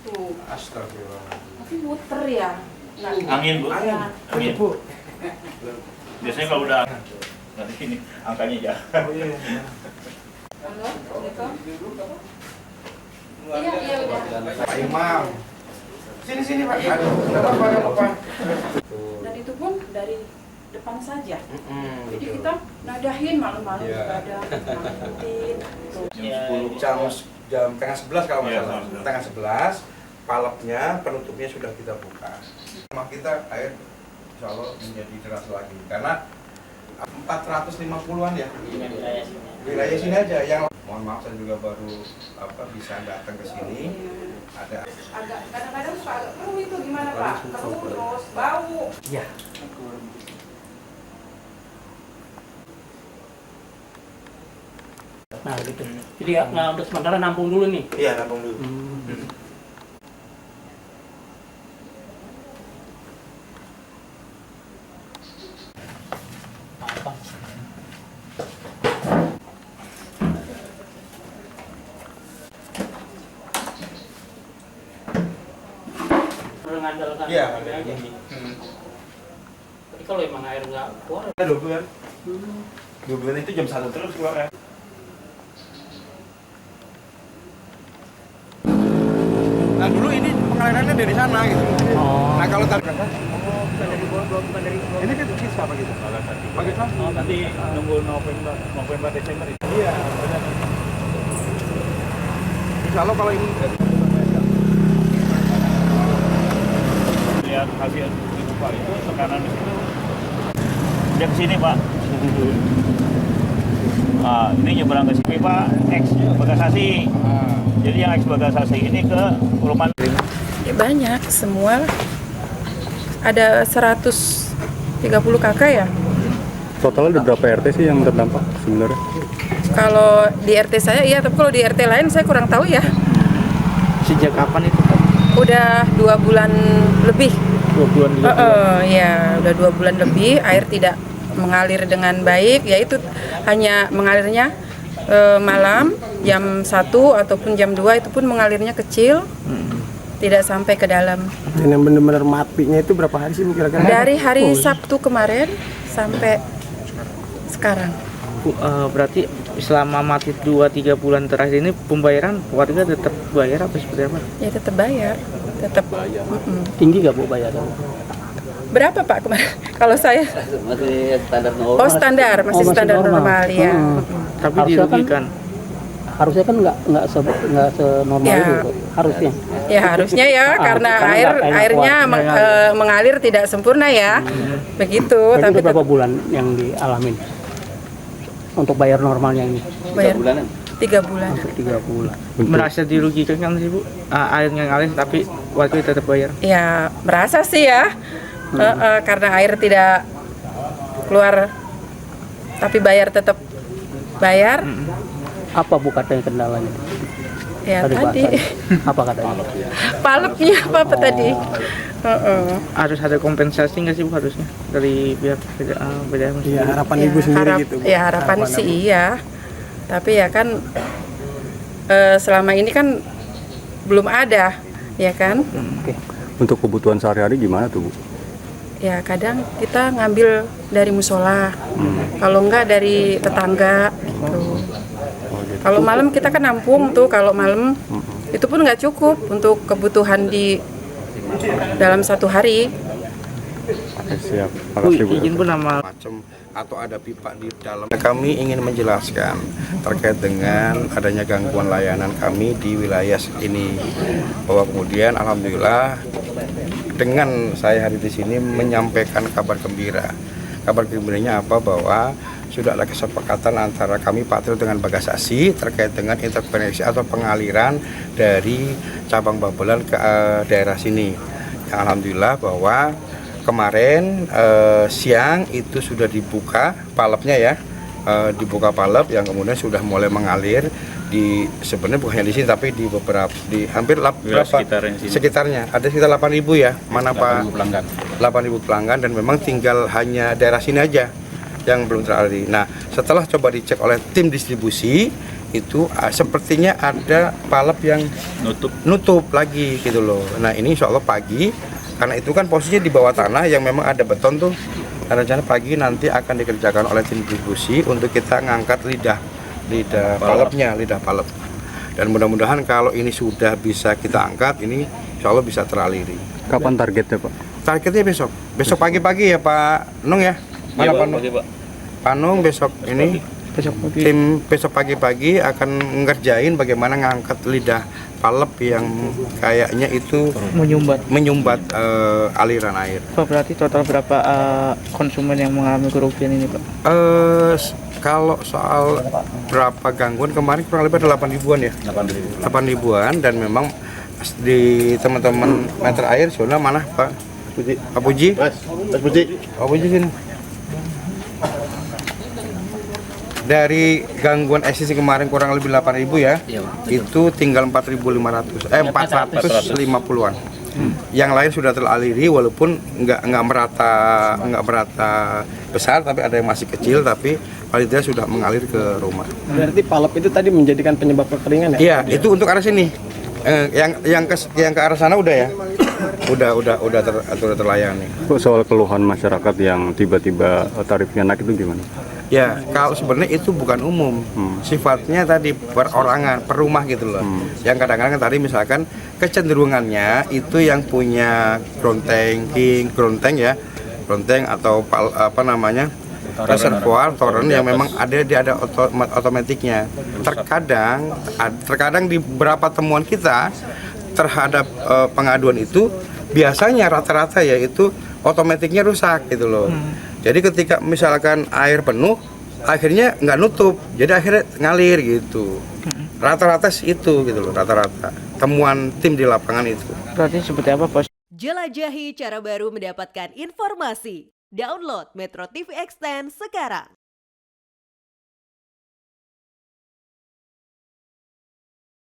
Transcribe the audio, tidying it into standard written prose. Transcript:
Tuh. Astagfirullah. Tapi muter ya. Nah, Angin, Bu. Angin. Bu. Biasanya kalau udah nanti ini angkanya jauh. Oh iya. halo, gitu. Iya, udah. Pak Imam. Sini Pak. Aduh, enggak apa-apa. Dan itu pun dari depan saja. Jadi Betul. kita nadahin malam-malam Iya. ibadah, ngikutin. Jam tengah 11 kalau nggak Iya, salah. betul. Tengah 11, palepnya, penutupnya sudah kita buka. Rumah kita air insya Allah menjadi deras lagi. Karena 450-an ya. Wilayah sini aja. Yang mohon maaf saya juga baru bisa datang ke sini. Ada Agak kadang-kadang suka agak keruh itu gimana Pak? Keruh terus bau. ya. Nah gitu. Jadi ya, nah, untuk sementara nampung dulu nih. Iya, nampung dulu. Apa? Mengandalkan Iya, air aja nih. Tapi kalau emang air nggak keluar, Ada 2 bulan. 2 bulan itu jam 1 terus keluar ya. Nah dulu ini pengalirannya dari sana gitu. Oh. Nah kalau tadi bukan dari bawah, bukan dari bawah. ini kan sisa apa gitu? Pakai satu. Oh, nanti nunggu November Desember itu. Iya, benar. Insya Allah kalau ini Lihat hasil itu Pak itu tekanan di situ. Dia ke sini Pak. Ah, ini nyebrang ke sini Pak, X Bagasasi. Jadi yang X Bagasasi ini ke Perumahan. Ya, banyak semua. Ada 130 kakak ya. Totalnya ada berapa RT sih yang terdampak sebenarnya? Kalau di RT saya iya, tapi kalau di RT lain saya kurang tahu ya. Sejak kapan itu Pak? Udah 2 bulan lebih. 2 bulan juga. Ya, udah 2 bulan lebih air tidak mengalir dengan baik, yaitu hanya mengalirnya malam jam 1 ataupun jam 2 itu pun mengalirnya kecil, tidak sampai ke dalam. Dan yang benar-benar matinya itu berapa hari sih Bu, kira-kira? Dari hari Sabtu kemarin sampai sekarang. Berarti selama mati 2-3 bulan terakhir ini pembayaran warga tetap bayar apa seperti apa? Ya tetap bayar, tetap. Tinggi nggak Bu bayaran? Berapa Pak kemarin? Kalau saya Masih standar normal. oh standar, masih masih standar normal. normal ya. Tapi Harusnya kan- dirugikan. Harusnya kan nggak senormal Ya. itu Bu. Harusnya. Ya harusnya ya karena airnya mengalir tidak sempurna ya. Begitu, Jadi tapi udah berapa bulan yang dialamin untuk bayar normalnya ini? bayar 3 bulanan. 3 bulan. Hampir 3 bulan. Merasa dirugikan kan sih Bu? Airnya ngalir tapi warga tetap bayar. Ya merasa sih ya, karena air tidak keluar, tapi bayar tetap bayar. Apa Bu katanya kendalanya? Ya tadi bahasanya. Apa katanya? palepnya apa tadi? Harus ada kompensasi nggak sih Bu harusnya dari pihak BDM? Iya, harapan Ya, Ibu sendiri gitu Bu. Ya harapan sih iya, tapi ya kan selama ini kan belum ada, ya kan? Oke. Untuk kebutuhan sehari-hari gimana tuh Bu? Ya kadang kita ngambil dari musola, kalau enggak dari tetangga gitu. Kalau malam kita kan nampung tuh, kalau malam itu pun nggak cukup untuk kebutuhan di dalam 1 hari. Oke, siap. Bu, Makasih Bu. izin Bu nama macam atau ada pipa di dalam. Kami ingin menjelaskan terkait dengan adanya gangguan layanan kami di wilayah ini, bahwa kemudian alhamdulillah dengan saya hari di sini menyampaikan kabar gembira. Kabar gembiranya apa? Bahwa sudah ada kesepakatan antara kami Patril dengan Bagasasi terkait dengan interkoneksi atau pengaliran dari cabang Babelan ke daerah sini. Yang alhamdulillah bahwa kemarin siang itu sudah dibuka palepnya ya, dibuka palep yang kemudian sudah mulai mengalir di sebenarnya bukan hanya di sini tapi di beberapa di hampir berapa sekitarnya ada sekitar 8.000 ya, mana Pak? 8.000 pelanggan dan memang tinggal hanya daerah sini aja yang belum teraliri. Nah, setelah coba dicek oleh tim distribusi itu sepertinya ada palep yang nutup lagi gitu loh. Nah ini insya Allah pagi, karena itu kan posisinya di bawah tanah yang memang ada beton tuh. Rencana pagi nanti akan dikerjakan oleh tim distribusi untuk kita ngangkat lidah palepnya, lidah palep. Dan mudah-mudahan kalau ini sudah bisa kita angkat, ini insya Allah bisa teraliri. Kapan targetnya Pak? Targetnya besok pagi-pagi ya Pak Nung ya. Mana Pak Nung? Pak Nung besok ini tim besok pagi-pagi akan ngerjain bagaimana ngangkat lidah palep yang kayaknya itu menyumbat aliran air. Pak, berarti total berapa konsumen yang mengalami kerugian ini Pak? Kalau soal berapa gangguan kemarin kurang lebih ada 8 ribuan ya. 8 ribuan dan memang di teman-teman meter air zona mana Pak Puji? Mas Puji. Pak Puji sini. Dari gangguan eksisi kemarin kurang lebih 8.000 ya, itu tinggal 450-an. Yang lain sudah teraliri walaupun nggak merata besar, tapi ada yang masih kecil, tapi paling tidak sudah mengalir ke rumah. Berarti palep itu tadi menjadikan penyebab kekeringan ya? Iya, itu untuk arah sini. Yang ke arah sana udah ya, udah terlayani. Soal keluhan masyarakat yang tiba-tiba tarifnya naik itu gimana? Ya, kalau sebenarnya itu bukan umum, sifatnya tadi perorangan, per rumah gitu loh. Yang kadang-kadang tadi misalkan kecenderungannya itu yang punya groundtank atau reservoir toren yang memang ada otomatiknya. Terkadang di beberapa temuan kita terhadap pengaduan itu biasanya rata-rata yaitu otomatiknya rusak gitu loh. Jadi ketika misalkan air penuh, akhirnya nggak nutup, jadi akhirnya ngalir gitu. Rata-rata itu gitu loh, rata-rata temuan tim di lapangan itu. Berarti seperti apa Pak? Jelajahi cara baru mendapatkan informasi. Download Metro TV Extend sekarang.